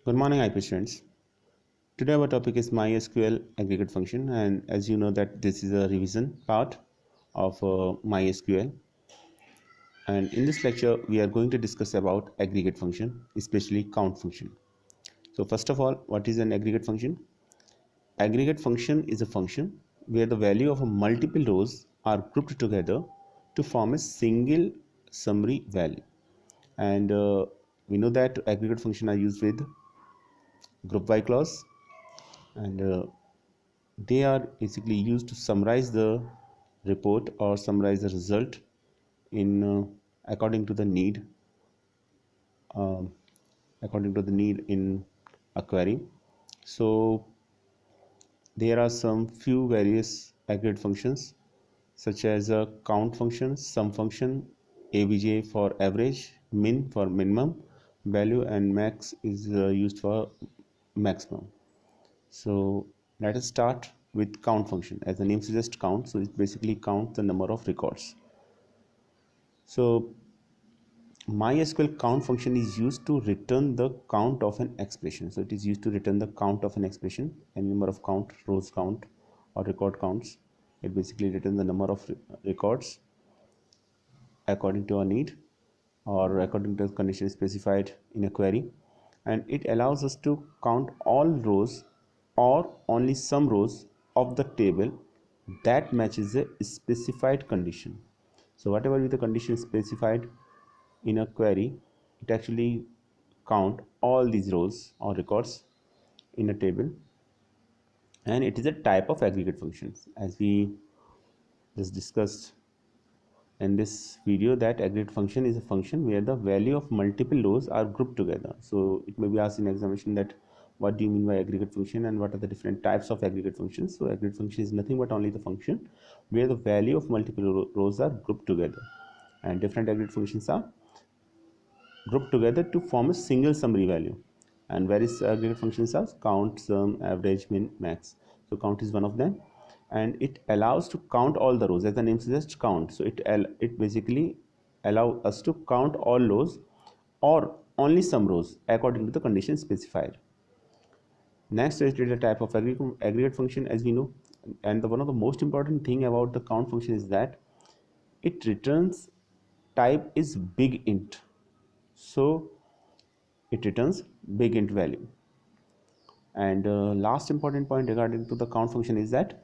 Good morning, IP students. Today our topic is MySQL Aggregate function, and as you know that this is a revision part of MySQL. And in this lecture, we are going to discuss about aggregate function, especially count function. So first of all, what is an aggregate function? Aggregate function is a function where the value of multiple rows are grouped together to form a single summary value. And we know that aggregate function are used with group by clause, and they are basically used to summarize the report or summarize the result in according to the need um, according to the need in a query. So there are some few various aggregate functions such as a count function, sum function, avj for average, min for minimum value, and max is used for maximum. So let us start with count function. As the name suggests, count, so it basically counts the number of records. So MySQL count function is used to return the count of an expression. So it is used to return the count of an expression, any number of count, rows count, or record counts. It basically returns the number of records according to our need or according to the condition specified in a query, and it allows us to count all rows or only some rows of the table that matches a specified condition. So whatever be the condition specified in a query, it actually count all these rows or records in a table, and it is a type of aggregate functions, as we just discussed in this video, that aggregate function is a function where the value of multiple rows are grouped together. So it may be asked in examination that what do you mean by aggregate function and what are the different types of aggregate functions. So aggregate function is nothing but only the function where the value of multiple rows are grouped together, and different aggregate functions are grouped together to form a single summary value. And various aggregate functions are count, sum, average, min, max. So count is one of them, and it allows to count all the rows, as the name suggests, count. So it basically allow us to count all rows or only some rows according to the condition specified. Next is the type of aggregate function, as we know, and one of the most important thing about the count function is that it returns type is big int. So it returns big int value. And last important point regarding to the count function is that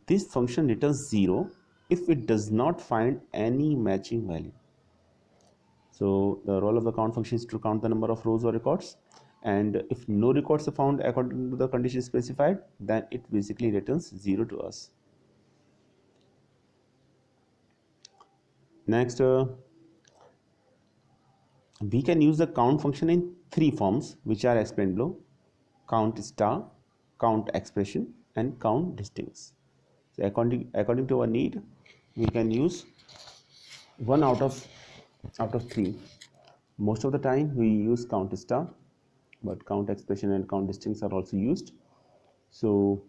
this function returns 0 if it does not find any matching value. So the role of the count function is to count the number of rows or records, and if no records are found according to the condition specified, then it basically returns 0 to us. Next, we can use the count function in three forms, which are explained below: count star, count expression, and count distinct. So according to our need, we can use one out of three. Most of the time we use count star, but count expression and count distincts are also used. So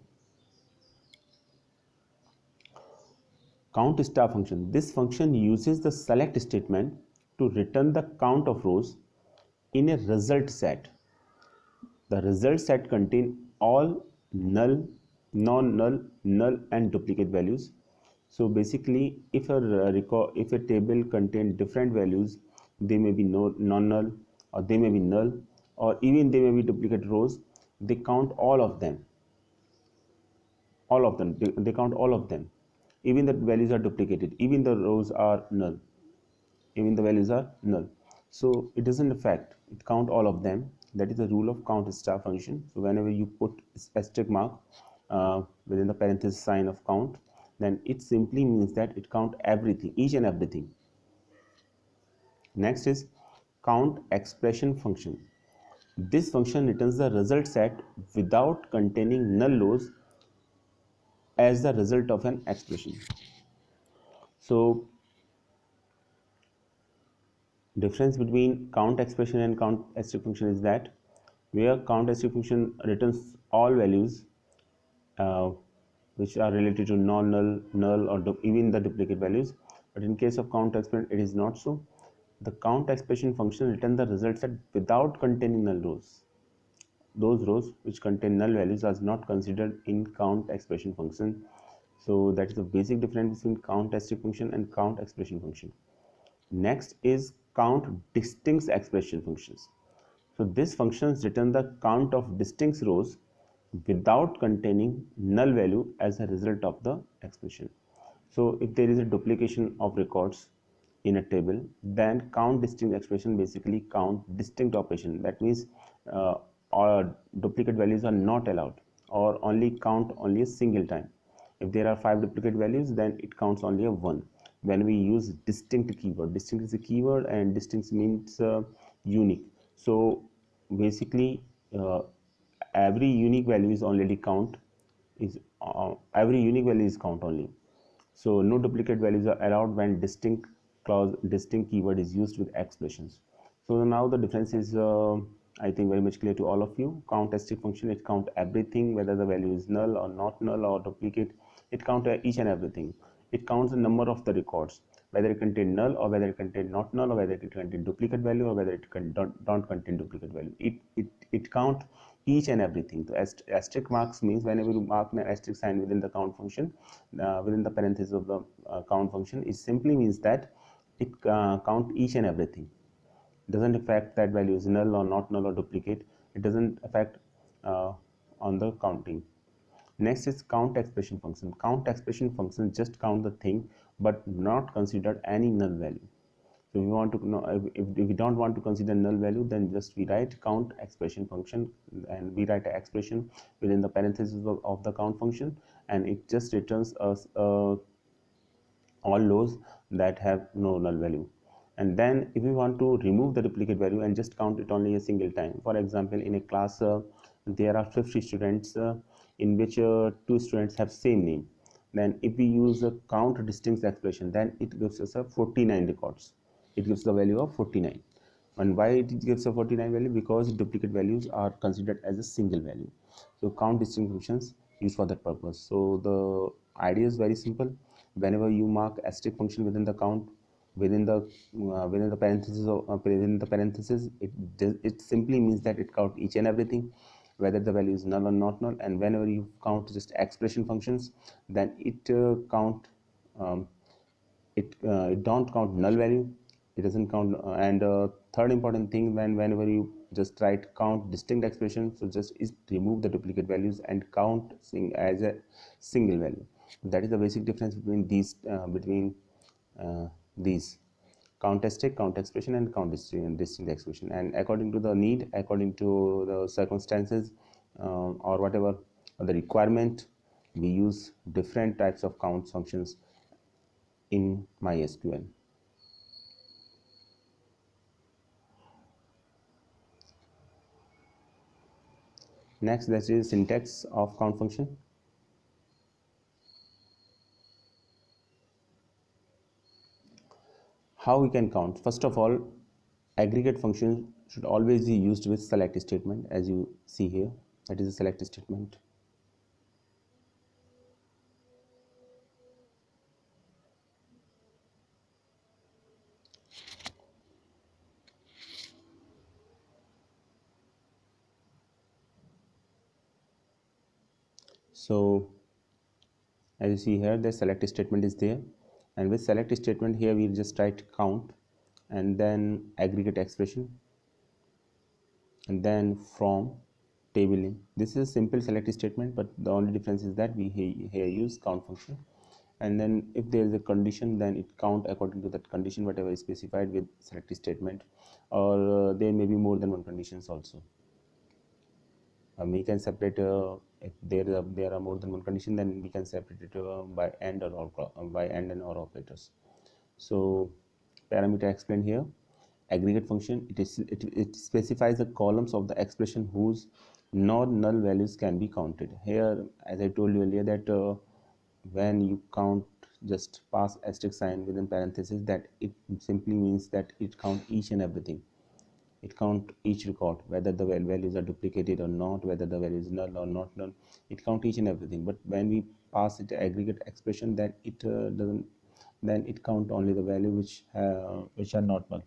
count star function, this function uses the select statement to return the count of rows in a result set. The result set contain all null, non-null, null, and duplicate values. So basically, if a table contains different values, they may be non-null, or they may be null, or even they may be duplicate rows. They count all of them. All of them. They count all of them. Even the values are duplicated. Even the rows are null. Even the values are null. So it doesn't affect, it count all of them. That is the rule of count star function. So whenever you put asterisk mark within the parenthesis sign of count, then it simply means that it count everything, each and everything. Next is count expression function. This function returns the result set without containing null rows as the result of an expression. So difference between count expression and count asterisk function is that where count asterisk function returns all values which are related to non-null, null, or even the duplicate values, but in case of count expression it is not so. The count expression function returns the result set without containing null rows. those rows which contain null values are not considered in count expression function. So that is the basic difference between count asterisk function and count expression function. Next is count distinct expression functions. So this functions return the count of distinct rows without containing null value as a result of the expression. So if there is a duplication of records in a table, then count distinct expression basically count distinct operation. That means all duplicate values are not allowed, or only count only a single time. If there are 5 duplicate values, then it counts only a 1. When we use distinct keyword, distinct is a keyword and distinct means unique. So basically every unique value is already count is every unique value is count only. So no duplicate values are allowed when distinct keyword is used with expressions. So now the difference is I think very much clear to all of you. Count asterisk function, it count everything, whether the value is null or not null or duplicate. It count each and everything. It counts the number of the records, whether it contain null or whether it contain not null, or whether it contain duplicate value or whether it don't contain duplicate value. It count each and everything. So asterisk marks means whenever you mark an asterisk sign within the count function, within the parenthesis of the count function, it simply means that it count each and everything. It doesn't affect that value is null or not null or duplicate. It doesn't affect on the counting. Next is count expression function. Count expression function just count the thing but not consider any null value. So if we want to know, if we don't want to consider null value, then just we write count expression function and we write an expression within the parentheses of the count function, and it just returns us all rows that have no null value. And then if we want to remove the duplicate value and just count it only a single time, for example, in a class there are 50 students in which 2 students have same name, then if we use a count distinct expression, then it gives us a 49 records. It gives the value of 49. And why it gives a 49 value? Because duplicate values are considered as a single value. So count distinct functions used for that purpose. So the idea is very simple. Whenever you mark asterisk function within the count, within the parentheses, it simply means that it count each and everything, whether the value is null or not null. And whenever you count just expression functions, then it um, it don't count null value. It doesn't count and third important thing, whenever you just write count distinct expression, so just is remove the duplicate values and count as a single value. That is the basic difference between these count asterisk, count expression, and count distinct expression. And according to the need, according to the circumstances, or whatever the requirement, we use different types of count functions in MySQL. Next, that is syntax of count function. How we can count? First of all, aggregate function should always be used with select statement, as you see here. That is a select statement. So as you see here, the select statement is there, and with select statement here we just write count and then aggregate expression and then from table name. This is a simple select statement, but the only difference is that we here use count function. And then if there is a condition, then it count according to that condition, whatever is specified with select statement, or there may be more than one conditions also. We can separate if there are more than one condition, then we can separate it by and or by and or operators. So parameter explained here. Aggregate function, it specifies the columns of the expression whose non-null values can be counted. Here, as I told you earlier, that when you count, just pass asterisk sign within parentheses, that it simply means that it count each and everything. It count each record, whether the values are duplicated or not, whether the value is null or not null. It count each and everything. But when we pass it aggregate expression, then it doesn't. Then it count only the value which are not null.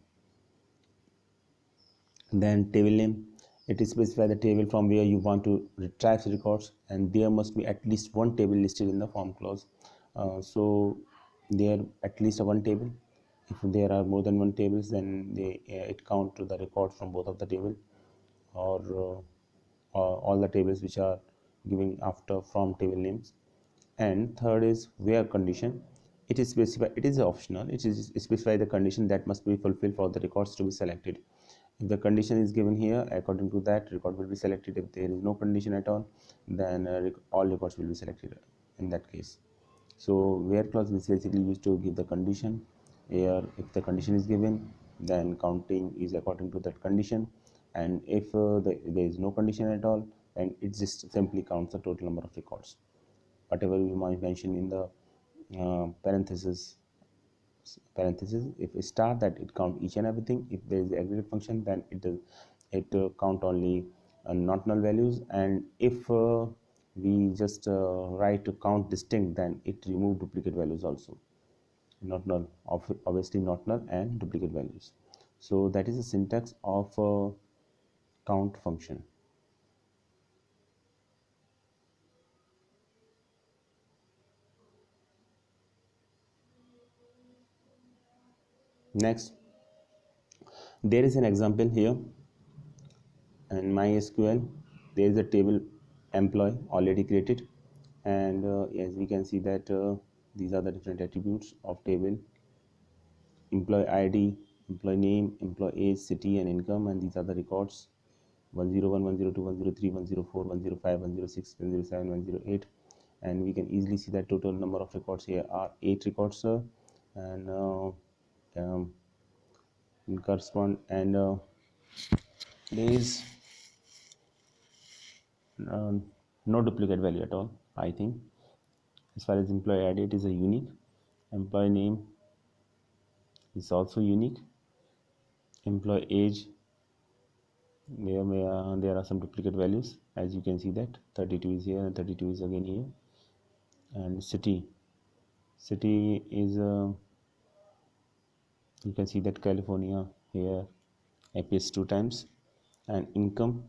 Then table name, It is specify the table from where you want to retrieve the records, and there must be at least one table listed in the form clause. So there at least one table. If there are more than one tables, then it count to the record from both of the table, or all the tables which are giving after from table names. And third is where condition. It is specified, it is optional, it is specify the condition that must be fulfilled for the records to be selected. If the condition is given here, according to that record will be selected. If there is no condition at all, then all records will be selected in that case. So where clause is basically used to give the condition. Here if the condition is given, then counting is according to that condition, and if there is no condition at all, then it just simply counts the total number of records, whatever we might mention in the parenthesis. If we start that, it count each and everything. If there is aggregate function, then it count only not null values, and if we just write to count distinct, then it remove duplicate values also. Not null, obviously not null and duplicate values. So that is the syntax of count function. Next, there is an example here in MySQL. There is a table employee already created, and as we can see that these are the different attributes of table: employee ID, employee name, employee age, city, and income. And these are the records: 101, 102, 103, 104, 105, 106, 107, 108. And we can easily see that total number of records here are 8 records, and correspond, and there is uh, no duplicate value at all, I think. As far as employee ID, it is a unique. Employee name is also unique. Employee age, there are some duplicate values, as you can see that 32 is here and 32 is again here. And city is you can see that California here appears 2 times. And income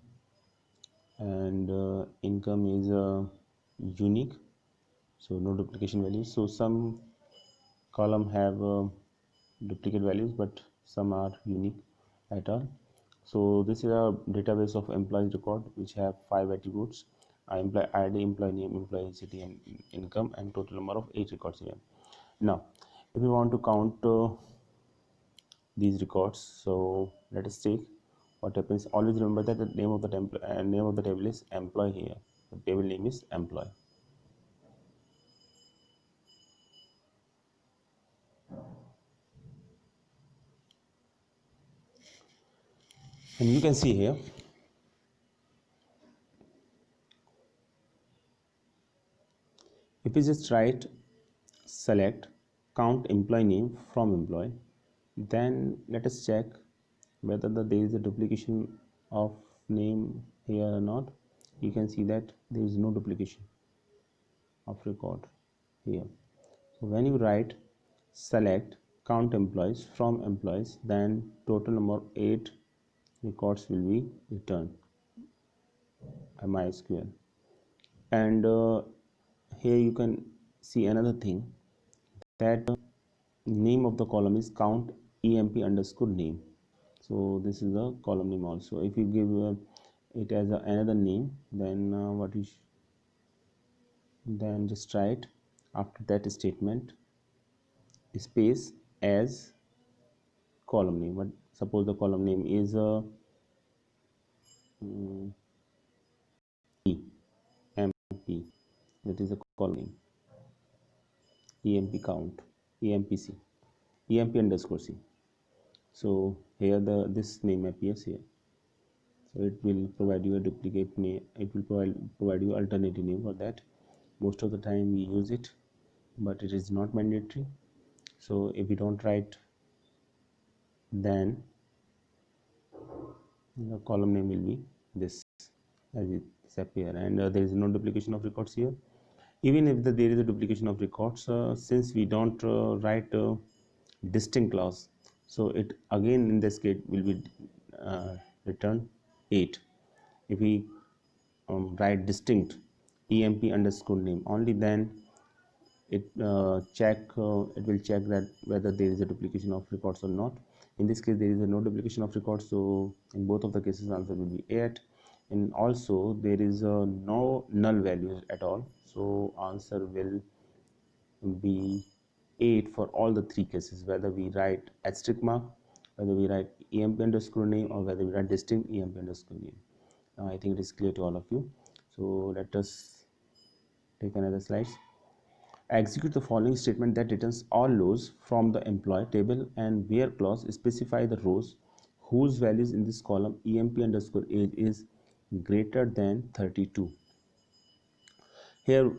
is unique, so no duplication values. So some column have duplicate values, but some are unique at all. So this is a database of employees record which have 5 attributes: employee ID, employee name, employee city, and income, and total number of 8 records here. Now if we want to count these records, so let us take what happens. Always remember that the name of the table is employee here. The table name is employee. And you can see here, if we just write select count employee name from employee, then let us check whether there is a duplication of name here or not. You can see that there is no duplication of record here. So when you write select count employees from employees, then total number 8 records will be returned by MySQL. And here you can see another thing, that name of the column is count emp underscore name. So this is the column name also. If you give it as another name, then then just write after that statement space as column name. But suppose the column name is emp, that is a column name, emp count, empc, emp underscore c. So here this name appears here. So it will provide you a duplicate name, it will provide you alternative name for that. Most of the time we use it, but it is not mandatory. So if we don't write, then the column name will be this as it appear, and there is no duplication of records here. Even if there is a duplication of records, since we don't write distinct clause, so it again in this case will be returned 8. if we write distinct emp underscore name, only then it will check that whether there is a duplication of records or not. In this case there is no duplication of records, so in both of the cases answer will be 8. And also there is no null values at all, so answer will be 8 for all the three cases, whether we write asterisk mark, whether we write emp underscore name, or whether we write distinct emp underscore name. Now I think it is clear to all of you, so let us take another slides. Execute the following statement that returns all rows from the employee table, and where clause specify the rows whose values in this column emp underscore age is greater than 32. Here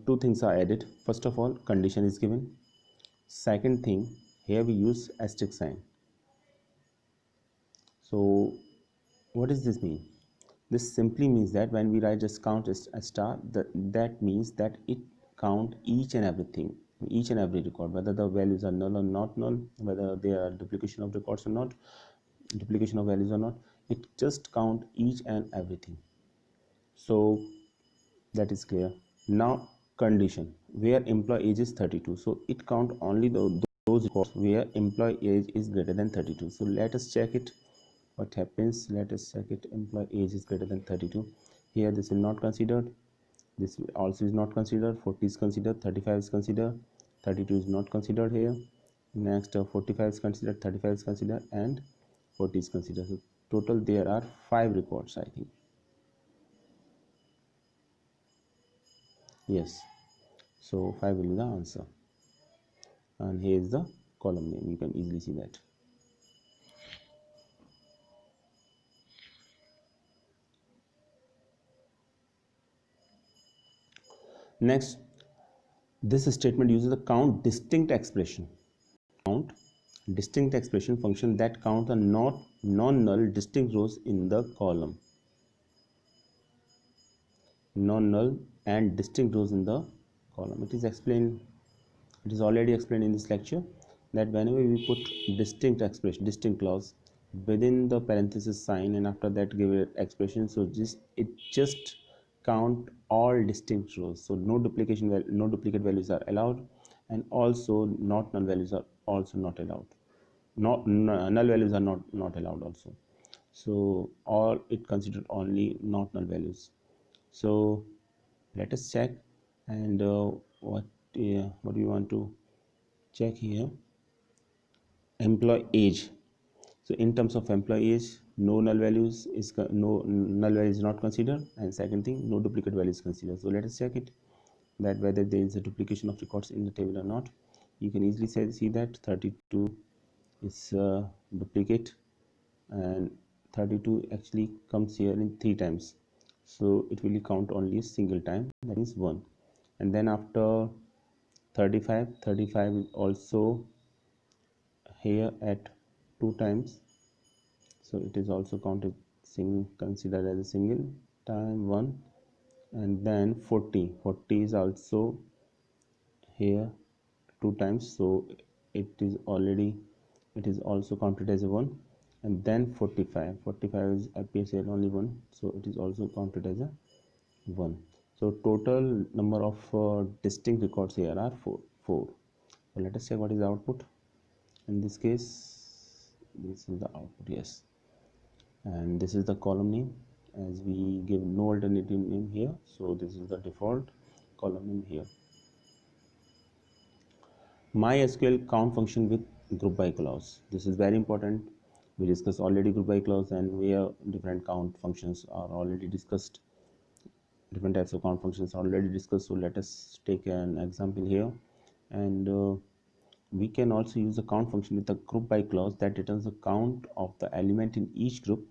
two things are added. First of all, condition is given. Second thing, here we use asterisk sign. So what does this mean? This simply means that when we write just count a star, that means that it count each and everything, each and every record, whether the values are null or not null, whether they are duplication of records or not, duplication of values or not. It just count each and everything. So that is clear. Now condition, where employee age is 32, so it count only those records where employee age is greater than 32. So let us check it. What happens? Let us check it. Employee age is greater than 32. Here this is not considered, this also is not considered. 40 is considered, 35 is considered, 32 is not considered here. Next 45 is considered, 35 is considered, and 40 is considered. So total there are 5 records, I think. Yes, so 5 will be the answer, and here is the column name. You can easily see that. Next, this statement uses the count distinct expression. Count distinct expression function that count the non-null distinct rows in the column. Non-null and distinct rows in the column. It is explained. It is already explained in this lecture that whenever we put distinct expression, distinct clause within the parenthesis sign, and after that give it expression, so it just count all distinct rows. So no duplicate values are allowed, and also not null values are also not allowed. Null values are not allowed also. So all it considered only not null values. So let us check, and what do you want to check here? Employee age. So in terms of employee age, no null values is no null value is not considered, and second thing, no duplicate value is considered. So let us check it, that whether there is a duplication of records in the table or not. You can easily see that 32 is duplicate, and 32 actually comes here in 3 times, so it will count only a single time, that is 1. And then after 35 is also here at 2 times, so it is also considered as a single time 1. And then 40 is also here 2 times, so it is also counted as a 1. And then 45 is appears here only 1, so it is also counted as a 1. So total number of distinct records here are 4. So let us check what is the output. In this case, this is the output. Yes, and this is the column name, as we give no alternative name here, so this is the default column name here. MySQL count function with group by clause. This is very important. We discussed already group by clause, and where different count functions are already discussed. Different types of count functions are already discussed. So let us take an example here, and we can also use a count function with a group by clause that returns the count of the element in each group.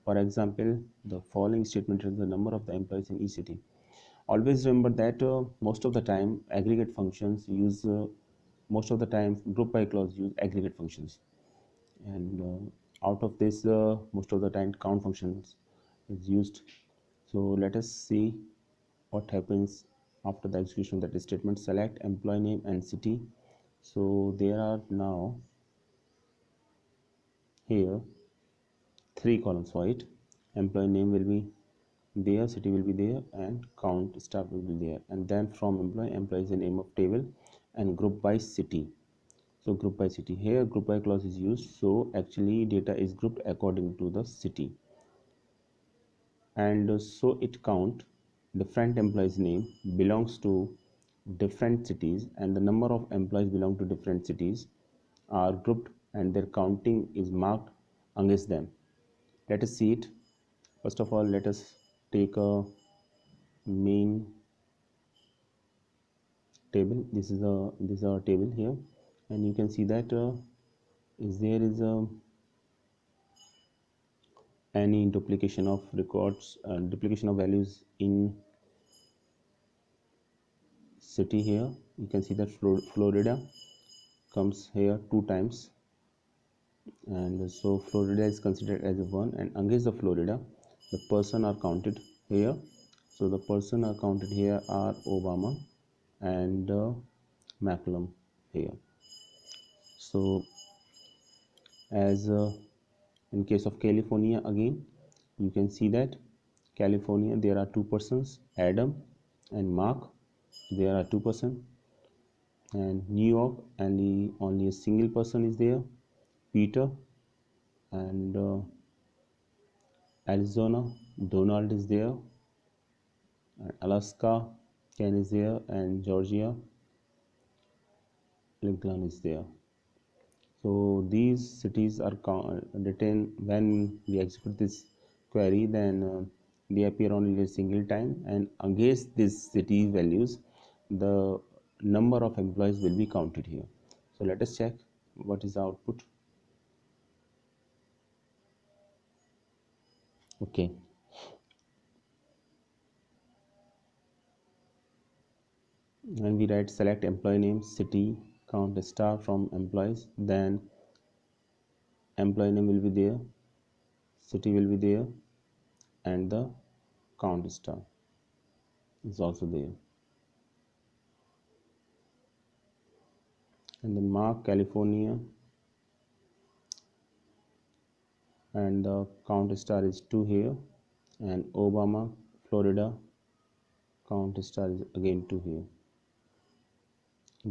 For example, the following statement returns the number of the employees in each city. Always remember that most of the time aggregate functions use most of the time group by clause use aggregate functions, and out of this most of the time count functions is used. So let us see what happens after the execution of that statement. Select employee name and city. So there are now here three columns for it. Employee name will be there, city will be there, and count staff will be there. And then from employee is the name of table, and group by city. So group by city, here group by clause is used, so actually data is grouped according to the city. And so it count different employees name belongs to different cities, and the number of employees belong to different cities are grouped, and their counting is marked against them. Let us see it. First of all, let us take a main table. This is our table here, and you can see that is there is a any duplication of records, duplication of values in city. Here you can see that Florida comes here two times, and so Florida is considered as a one, and against the Florida the person are counted here. So the person are counted here are Obama and McCallum here. So as in case of California, again you can see that California there are two persons, Adam and Mark, there are two persons. And New York only a single person is there, Peter. And Arizona, Donald is there, and Alaska, Ken is there, and Georgia, Lincoln is there. So these cities are written when we execute this query, then they appear only a single time, and against these city values the number of employees will be counted here. So let us check what is the output. Okay, and we write select employee name, city, count a star from employees, then employee name will be there, city will be there, and the count star is also there. And then mark California, and the count star is 2 here, and Obama Florida count star is again 2 here,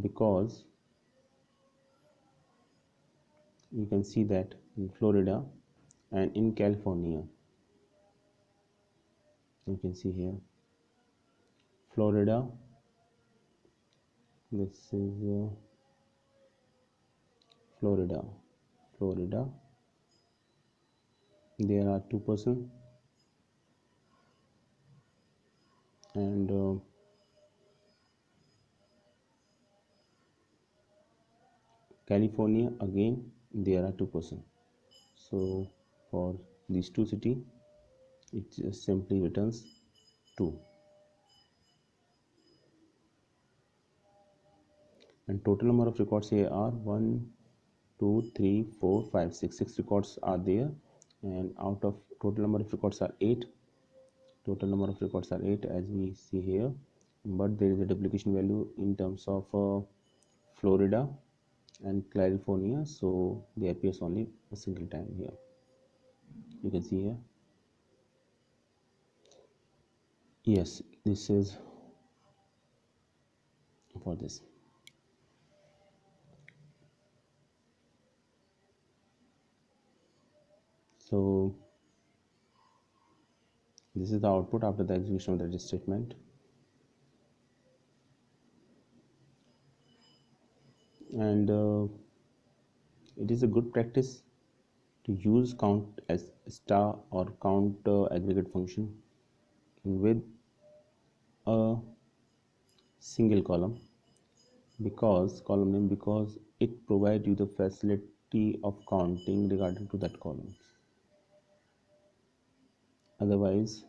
because you can see that in Florida and in California, you can see here Florida, this is Florida, there are two persons, and California again there are two persons. So for these two cities it just simply returns 2. And total number of records here are 1 2 3 4 5 6. 6 records are there, and out of total number of records are 8. Total number of records are 8 as we see here, but there is a duplication value in terms of Florida and California, so they appears only a single time here. You can see here. Yes, this is for this. So this is the output after the execution of that statement. And it is a good practice to use count as star or count aggregate function with a single column, because it provides you the facility of counting regarding to that column. Otherwise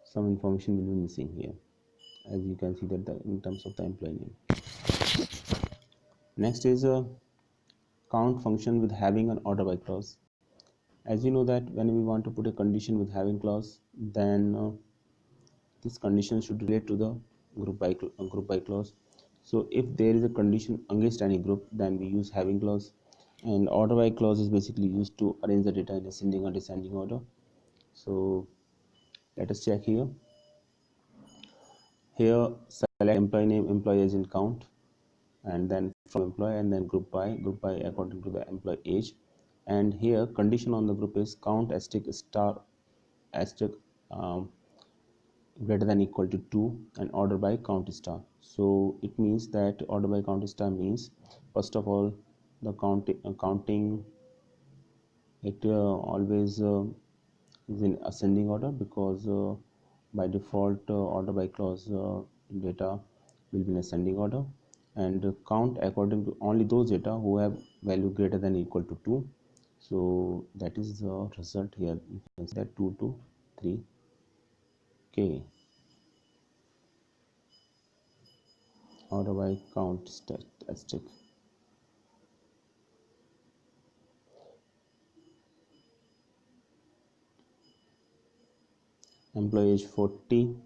some information will be missing here, as you can see that in terms of the employee name. Next is a count function with having an order by clause. As you know that when we want to put a condition with having clause, then this condition should relate to the group by clause. So if there is a condition against any group, then we use having clause, And order by clause is basically used to arrange the data in ascending or descending order. So let us check here. Here select employee name, employee agent count, and then from employee, and then group by according to the employee age. And here condition on the group is count asterisk star asterisk greater than equal to 2 and order by count star. So it means that order by count star means first of all the counting it always is in ascending order, because by default order by clause data will be in ascending order, and count according to only those data who have value greater than equal to 2. So that is the result here. You can see that 2 to 3. Okay, order by count statistic. Employee age 40,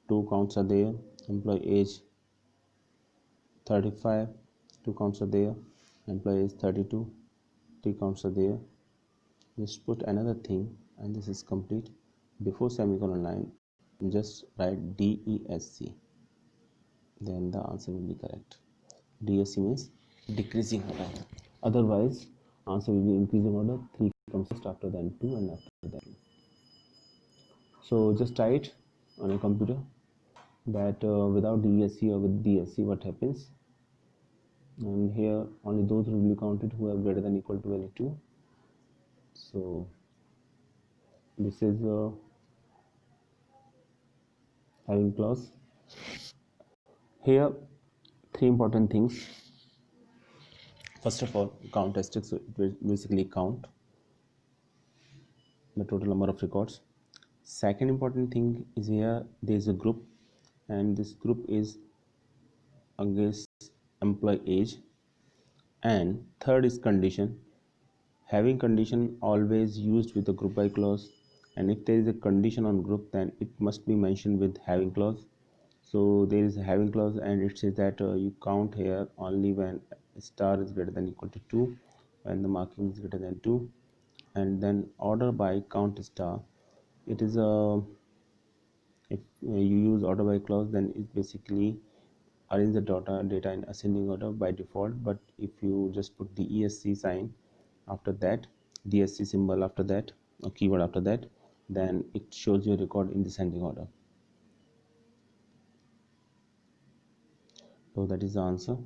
2 counts are there. Employee age 35, 2 counts are there. Employee age 32, 3 counts are there. Just put another thing, and this is complete. Before semicolon line, just write DESC, then the answer will be correct. DSC means decreasing order. Otherwise, answer will be increasing order. 3 comes first, after then 2, and after that 2. So just try it on a computer that without DSC or with DSC what happens. And here only those will be counted who have greater than equal to value 2. So this is having clause. Here 3 important things. First of all, count asterisk, so it will basically count the total number of records. Second important thing is here there is a group, and this group is against employee age. And third is condition. Having condition always used with the group by clause, and if there is a condition on group, then it must be mentioned with having clause. So there is a having clause, and it says that you count here only when star is greater than equal to 2, when the marking is greater than 2. And then order by count star, it is a if you use order by clause, then it basically arrange the data in ascending order by default. But if you just put the ESC sign after that, DSC symbol after that, or keyword after that, then it shows your record in descending order. So that is the answer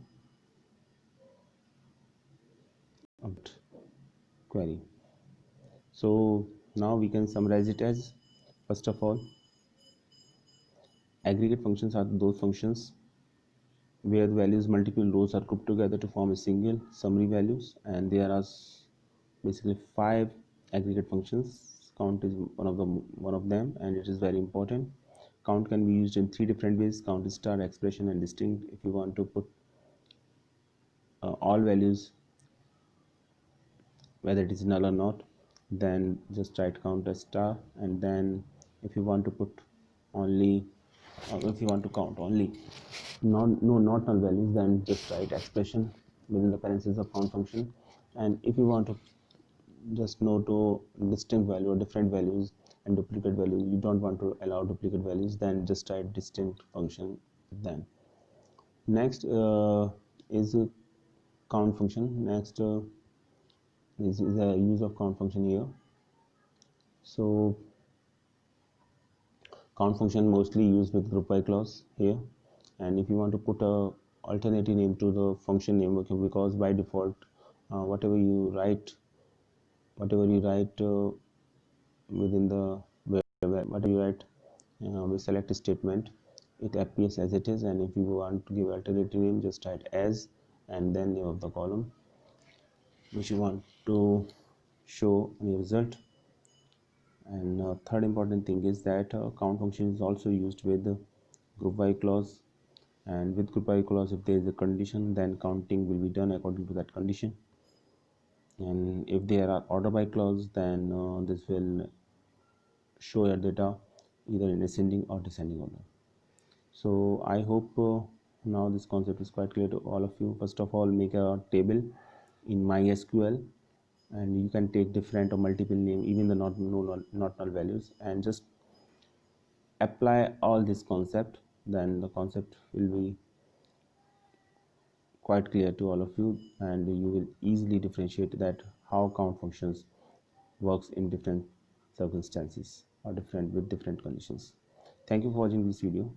of that query. So now we can summarize it as, first of all, aggregate functions are those functions where the values multiple rows are grouped together to form a single summary values, and there are basically 5 aggregate functions. Count is one of them, and it is very important. Count can be used in 3 different ways: count star, expression, and distinct. If you want to put all values, whether it is null or not, then just write count as star. And then if you want to put only if you want to count only not null values, then just write expression within the parentheses of count function. And if you want to just note to distinct value or different values and duplicate values, you don't want to allow duplicate values, then just write distinct function then. Next is a count function. Next is the use of count function here. So count function mostly used with group by clause here. And if you want to put a alternative name to the function name, okay, because by default whatever you write within the whatever you write with select statement, it appears as it is. And if you want to give alternative name, just write as and then name of the column which you want to show in your result. And third important thing is that count function is also used with group by clause. And with group by clause, if there is a condition, then counting will be done according to that condition. And if there are order by clause, then this will show your data either in ascending or descending order. So I hope now this concept is quite clear to all of you. First of all, make a table in MySQL, and you can take different or multiple name, even the not null values, and just apply all this concept. Then the concept will be quite clear to all of you, and you will easily differentiate that how count functions works in different circumstances or different with different conditions. Thank you for watching this video.